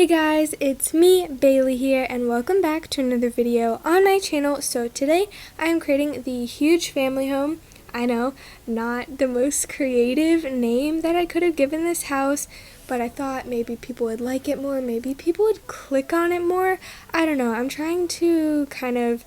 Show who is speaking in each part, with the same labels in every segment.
Speaker 1: Hey guys, it's me, Bailey here, and welcome back to another video on my channel. So today I am creating the huge family home. I know, not the most creative name that I could have given this house, but I thought maybe people would like it more, maybe people would click on it more. I don't know, I'm trying to kind of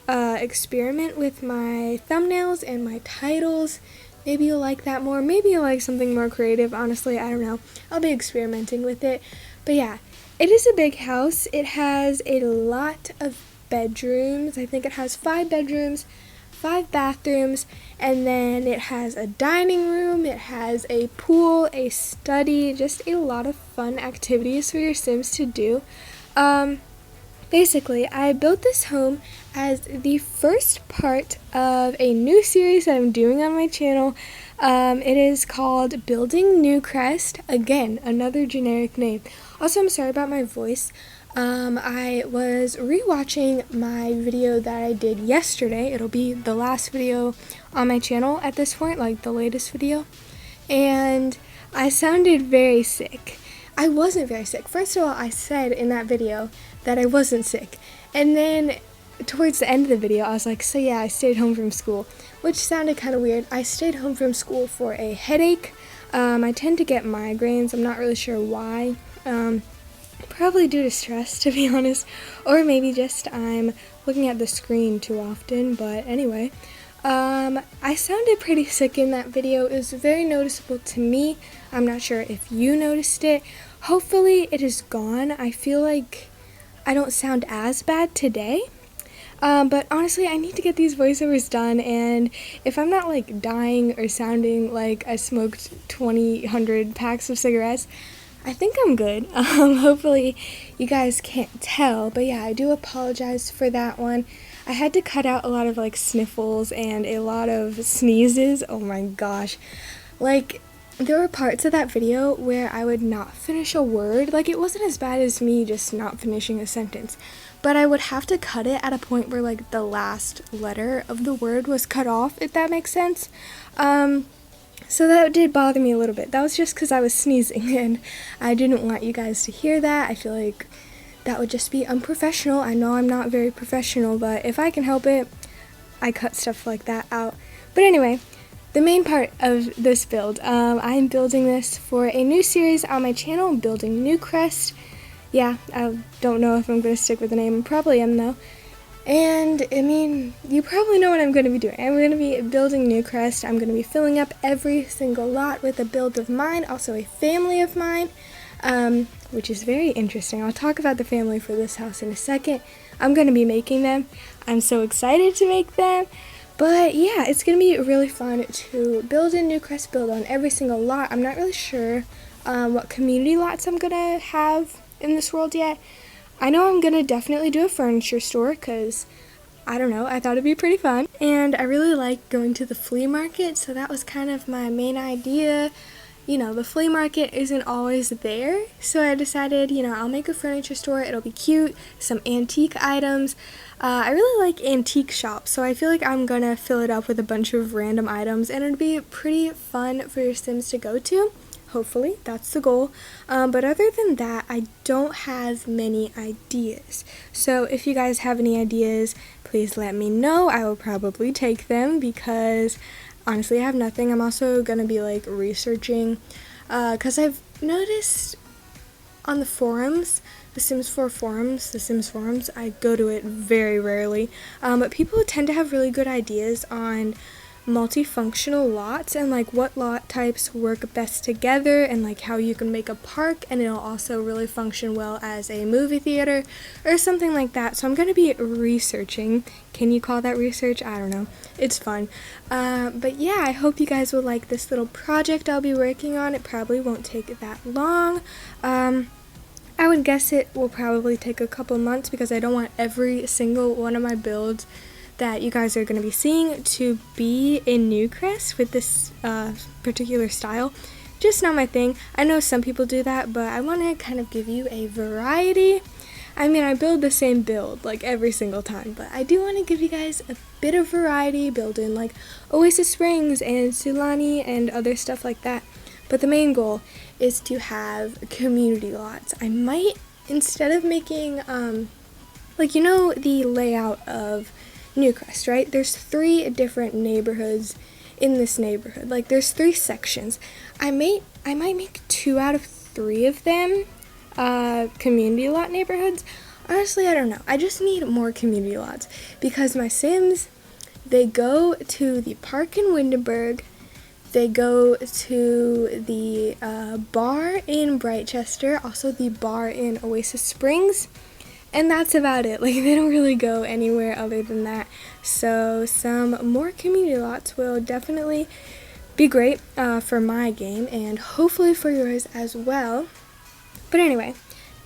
Speaker 1: experiment with my thumbnails and my titles. Maybe you'll like that more, maybe you'll like something more creative. Honestly, I don't know. I'll be experimenting with it. But yeah, it is a big house. It has a lot of bedrooms. I think it has 5 bedrooms, 5 bathrooms, and then it has a dining room, it has a pool, a study, just a lot of fun activities for your Sims to do. Basically, I built this home as the first part of a new series that I'm doing on my channel. It is called Building Newcrest. Again, another generic name. Also, I'm sorry about my voice. I was rewatching my video that I did yesterday. It'll be the last video on my channel at this point, like the latest video. And I sounded very sick. I wasn't very sick. First of all, I said in that video that I wasn't sick. And then towards the end of the video, I was like, so yeah, I stayed home from school, which sounded kind of weird. I stayed home from school for a headache. I tend to get migraines. I'm not really sure why. Probably due to stress, to be honest, or maybe just I'm looking at the screen too often. But anyway, I sounded pretty sick in that video. It was very noticeable to me. I'm not sure if you noticed it. Hopefully it is gone. I feel like I don't sound as bad today. But honestly, I need to get these voiceovers done, and if I'm not like dying or sounding like I smoked 100 packs of cigarettes, I think I'm good. Hopefully you guys can't tell, but yeah, I do apologize for that one. I had to cut out a lot of like sniffles and a lot of sneezes. Oh my gosh. Like, there were parts of that video where I would not finish a word. Like, it wasn't as bad as me just not finishing a sentence, but I would have to cut it at a point where like the last letter of the word was cut off, if that makes sense. So that did bother me a little bit. That was just because I was sneezing, and I didn't want you guys to hear that. I feel like that would just be unprofessional. I know I'm not very professional, but if I can help it, I cut stuff like that out. But anyway, the main part of this build, I'm building this for a new series on my channel, Building Newcrest. Yeah, I don't know if I'm going to stick with the name. I probably am, though. And, I mean, you probably know what I'm going to be doing. I'm going to be building Newcrest. I'm going to be filling up every single lot with a build of mine, also a family of mine, which is very interesting. I'll talk about the family for this house in a second. I'm going to be making them. I'm so excited to make them. But yeah, it's going to be really fun to build in Newcrest, build on every single lot. I'm not really sure what community lots I'm going to have in this world yet. I know I'm going to definitely do a furniture store because, I don't know, I thought it'd be pretty fun. And I really like going to the flea market, so that was kind of my main idea. You know, the flea market isn't always there, so I decided, you know, I'll make a furniture store. It'll be cute, some antique items. I really like antique shops, so I feel like I'm going to fill it up with a bunch of random items, and it'd be pretty fun for your Sims to go to. Hopefully, that's the goal. But other than that, I don't have many ideas. So if you guys have any ideas, please let me know. I will probably take them because honestly, I have nothing. I'm also going to be like researching because I've noticed on the forums, the Sims 4 forums, the Sims forums, I go to it very rarely, but people tend to have really good ideas on multifunctional lots and like what lot types work best together, and like how you can make a park and it'll also really function well as a movie theater or something like that. So I'm going to be researching. Can you call that research? I don't know. It's fun. But yeah, I hope you guys will like this little project I'll be working on. It probably won't take that long. I would guess it will probably take a couple months because I don't want every single one of my builds that you guys are going to be seeing to be in Newcrest with this particular style. Just not my thing. I know some people do that, but I want to kind of give you a variety. I mean, I build the same build like every single time, but I do want to give you guys a bit of variety, build in like Oasis Springs and Sulani and other stuff like that. But the main goal is to have community lots. I might instead of making, like, you know, the layout of Newcrest, right? There's 3 different neighborhoods in this neighborhood. Like, there's 3 sections. I might make 2 out of 3 of them community lot neighborhoods. Honestly, I don't know. I just need more community lots because my Sims, they go to the park in Windenburg, they go to the bar in Brightchester, also the bar in Oasis Springs, and that's about it. Like, they don't really go anywhere other than that. So some more community lots will definitely be great for my game and hopefully for yours as well. But anyway,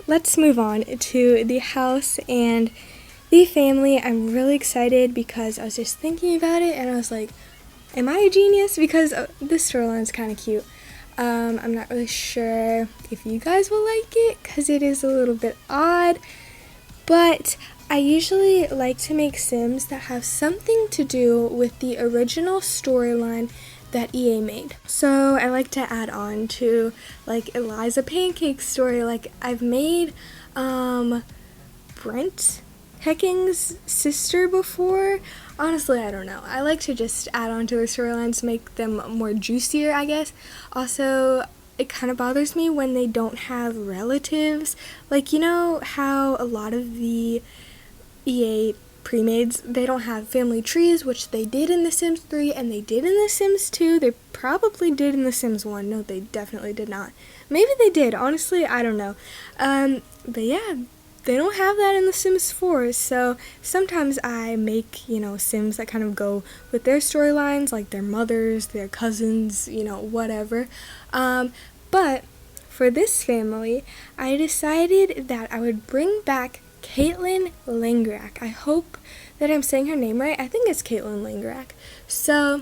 Speaker 1: let's move on to the house and the family. I'm really excited because I was just thinking about it and I was like, am I a genius? Because this storyline's kind of cute. I'm not really sure if you guys will like it because it is a little bit odd, but I usually like to make Sims that have something to do with the original storyline that EA made. So I like to add on to like Eliza Pancake's story. Like, I've made Brent Hecking's sister before. Honestly, I don't know. I like to just add on to the storylines, make them more juicier, I guess. Also, it kind of bothers me when they don't have relatives. Like, you know how a lot of the EA pre-mades, they don't have family trees, which they did in The Sims 3 and they did in The Sims 2. They probably did in The Sims 1. No, they definitely did not. Maybe they did. Honestly, I don't know. But yeah, they don't have that in The Sims 4. So sometimes I make, you know, Sims that kind of go with their storylines, like their mothers, their cousins, you know, whatever. But for this family, I decided that I would bring back Caitlin Langrak. I hope that I'm saying her name right. I think it's Caitlin Langrak. So,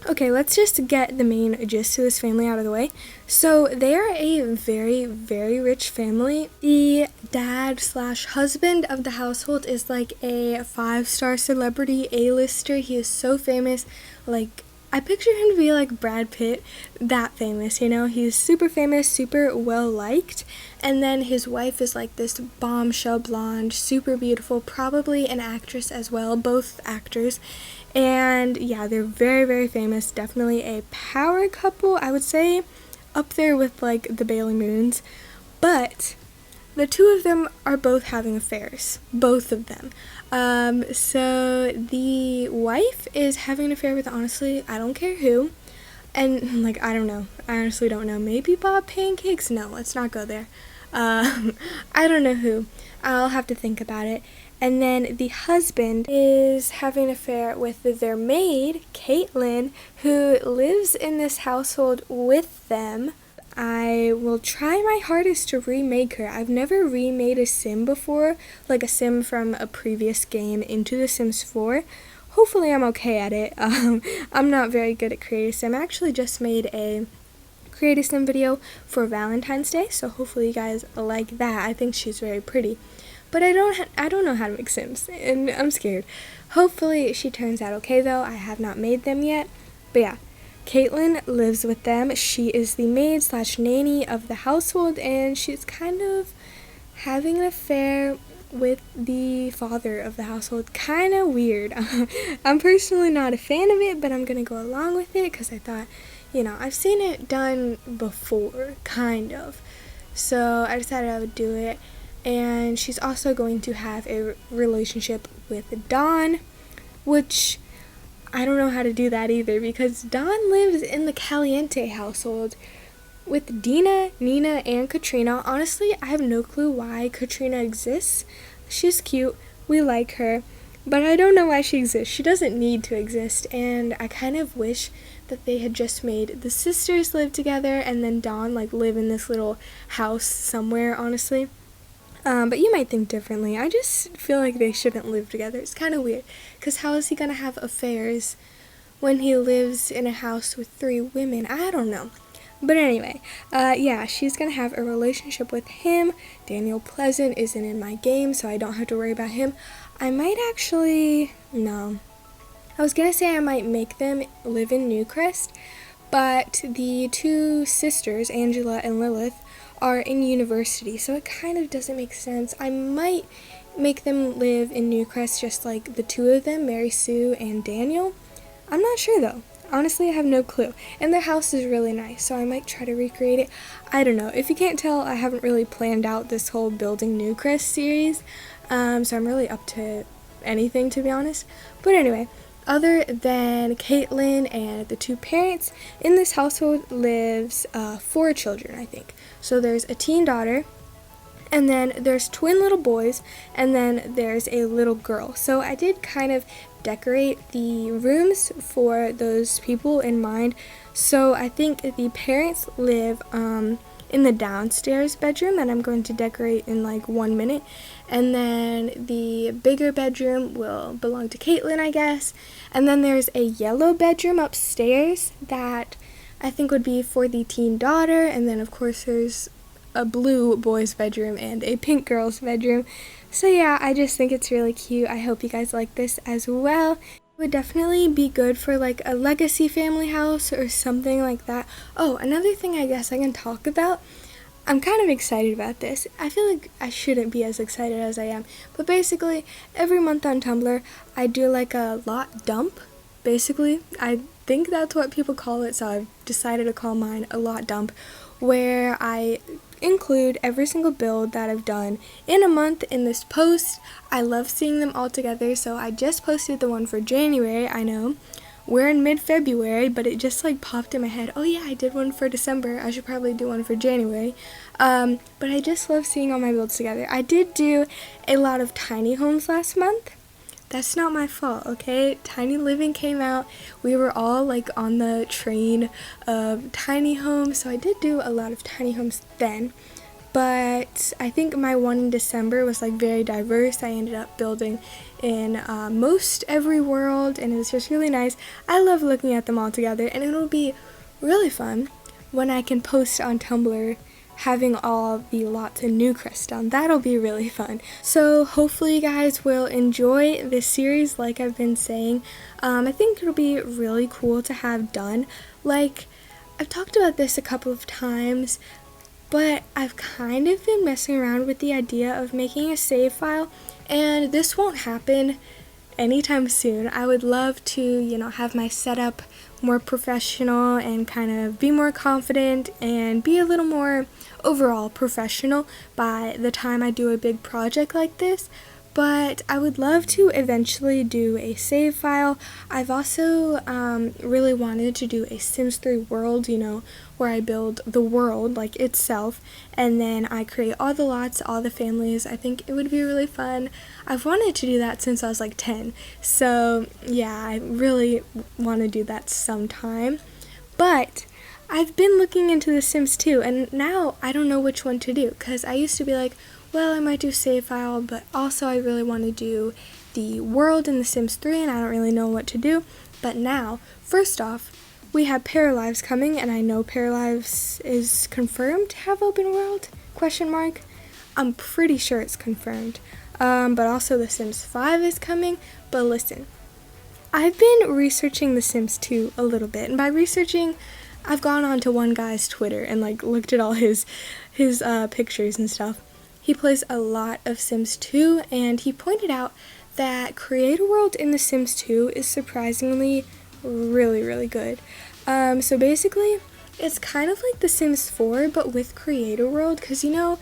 Speaker 1: okay, let's just get the main gist of this family out of the way. So, they are a very, very rich family. The dad/husband of the household is like a 5-star celebrity A-lister. He is so famous. Like, I picture him to be like Brad Pitt, that famous, you know? He's super famous, super well-liked. And then his wife is like this bombshell blonde, super beautiful, probably an actress as well, both actors. And yeah, they're very, very famous, definitely a power couple, I would say, up there with like the Bailey Moons. But the 2 of them are both having affairs, both of them. So the wife is having an affair with, honestly, I don't care who. And like, I don't know. I honestly don't know. Maybe Bob Pancakes? No, let's not go there. I don't know who. I'll have to think about it. And then the husband is having an affair with their maid, Caitlin, who lives in this household with them. I will try my hardest to remake her. I've never remade a Sim before, like a Sim from a previous game into The Sims 4. Hopefully I'm okay at it. I'm not very good at Create a Sim. I actually just made a Create a Sim video for Valentine's Day, so hopefully you guys like that. I think she's very pretty. But I don't know how to make Sims, and I'm scared. Hopefully she turns out okay though. I have not made them yet. But yeah, Caitlin lives with them. She is the maid/nanny of the household, and she's kind of having an affair with the father of the household. Kind of weird. I'm personally not a fan of it, but I'm gonna go along with it because I thought, you know, I've seen it done before, kind of. So I decided I would do it. And she's also going to have a relationship with Dawn, which I don't know how to do that either because Dawn lives in the Caliente household with Dina, Nina, and Katrina. Honestly, I have no clue why Katrina exists. She's cute. We like her. But I don't know why she exists. She doesn't need to exist. And I kind of wish that they had just made the sisters live together and then Dawn like live in this little house somewhere, honestly. But you might think differently. I just feel like they shouldn't live together. It's kind of weird. Because how is he going to have affairs when he lives in a house with 3 women? I don't know. But anyway, yeah, she's going to have a relationship with him. Daniel Pleasant isn't in my game, so I don't have to worry about him. I might actually... No. I was going to say I might make them live in Newcrest, but the 2 sisters, Angela and Lilith, are in university, so it kind of doesn't make sense. I might make them live in Newcrest, just like the two of them, Mary Sue and Daniel. I'm not sure though. Honestly, I have no clue. And their house is really nice, so I might try to recreate it. I don't know. If you can't tell, I haven't really planned out this whole Building Newcrest series, so I'm really up to anything, to be honest. But anyway, other than Caitlin and the two parents, in this household lives 4 children, I think. So there's a teen daughter, and then there's twin little boys, and then there's a little girl. So I did kind of decorate the rooms for those people in mind. So I think the parents live in the downstairs bedroom that I'm going to decorate in like 1 minute. And then the bigger bedroom will belong to Caitlin, I guess. And then there's a yellow bedroom upstairs that I think would be for the teen daughter. And then of course there's a blue boy's bedroom and a pink girl's bedroom. So yeah, I just think it's really cute. I hope you guys like this as well. It would definitely be good for like a legacy family house or something like that. Oh, another thing I guess I can talk about. I'm kind of excited about this. I feel like I shouldn't be as excited as I am. But basically, every month on Tumblr, I do like a lot dump. Basically, I think that's what people call it, so I've decided to call mine a lot dump, where I include every single build that I've done in a month in this post. I love seeing them all together, so I just posted the one for January. I know we're in mid-February, but it just like popped in my head, oh yeah, I did one for December, I should probably do one for January. But I just love seeing all my builds together. I did do a lot of tiny homes last month. That's not my fault, okay? Tiny Living came out. We were all like on the train of tiny homes, so I did do a lot of tiny homes then. But I think my one in December was like very diverse. I ended up building in most every world, and it was just really nice. I love looking at them all together, and it'll be really fun when I can post on Tumblr having all the lots of Newcrest done. That'll be really fun. So hopefully you guys will enjoy this series like I've been saying. I think it'll be really cool to have done. Like, I've talked about this a couple of times, but I've kind of been messing around with the idea of making a save file, and this won't happen anytime soon. I would love to, you know, have my setup more professional and kind of be more confident and be a little more overall professional by the time I do a big project like this. But I would love to eventually do a save file. I've also really wanted to do a Sims 3 world, you know, where I build the world, like itself, and then I create all the lots, all the families. I think it would be really fun. I've wanted to do that since I was like 10. So yeah, I really want to do that sometime. But I've been looking into The Sims 2, and now I don't know which one to do, because I used to be like, well, I might do save file, but also I really want to do the world in The Sims 3, and I don't really know what to do. But now, first off, we have Paralives coming, and I know Paralives is confirmed to have open world, question mark. I'm pretty sure it's confirmed. But also The Sims 5 is coming. But listen, I've been researching The Sims 2 a little bit, and by researching, I've gone on to one guy's Twitter and like looked at all his pictures and stuff. He plays a lot of Sims 2, and he pointed out that Creator World in The Sims 2 is surprisingly really, really good. So basically, it's kind of like The Sims 4, but with Creator World, because you know,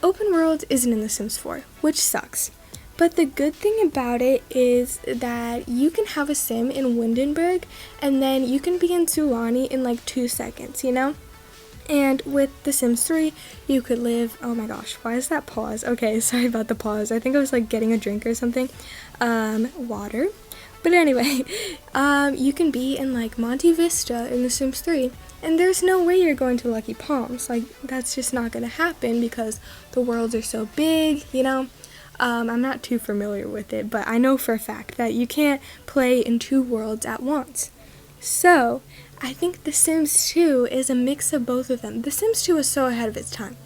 Speaker 1: Open World isn't in The Sims 4, which sucks. But the good thing about it is that you can have a sim in Windenburg, and then you can be in Sulani in like 2 seconds, you know? And with The Sims 3, you could live, oh my gosh, why is that pause? Okay, sorry about the pause. I think I was like getting a drink or something. Water. But anyway, you can be in like Monte Vista in The Sims 3, and there's no way you're going to Lucky Palms. Like, that's just not gonna happen because the worlds are so big, you know? I'm not too familiar with it, but I know for a fact that you can't play in 2 worlds at once. So, I think The Sims 2 is a mix of both of them. The Sims 2 is so ahead of its time.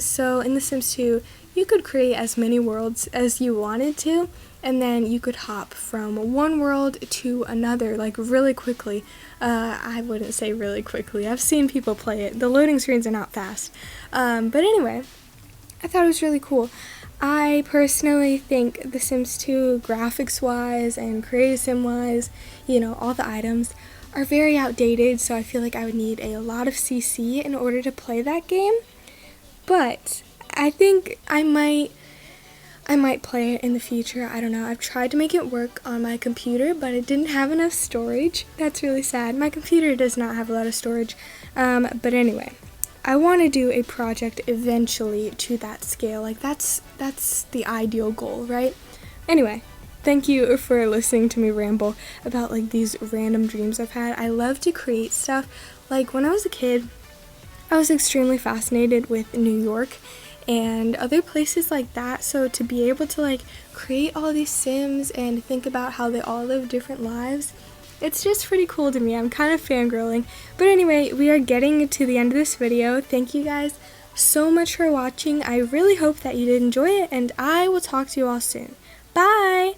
Speaker 1: So in The Sims 2, you could create as many worlds as you wanted to, and then you could hop from one world to another, like, really quickly. I wouldn't say really quickly. I've seen people play it. The loading screens are not fast. But anyway, I thought it was really cool. I personally think The Sims 2, graphics-wise and Creative Sim-wise, you know, all the items, are very outdated, so I feel like I would need a lot of CC in order to play that game. But I think I might play it in the future. I don't know. I've tried to make it work on my computer, but it didn't have enough storage. That's really sad. My computer does not have a lot of storage. But anyway, I want to do a project eventually to that scale. Like, that's the ideal goal, right? Anyway, thank you for listening to me ramble about, like, these random dreams I've had. I love to create stuff. Like, when I was a kid, I was extremely fascinated with New York and other places like that, so to be able to, like, create all these Sims and think about how they all live different lives, it's just pretty cool to me. I'm kind of fangirling. But anyway, we are getting to the end of this video. Thank you guys so much for watching. I really hope that you did enjoy it, and I will talk to you all soon. Bye!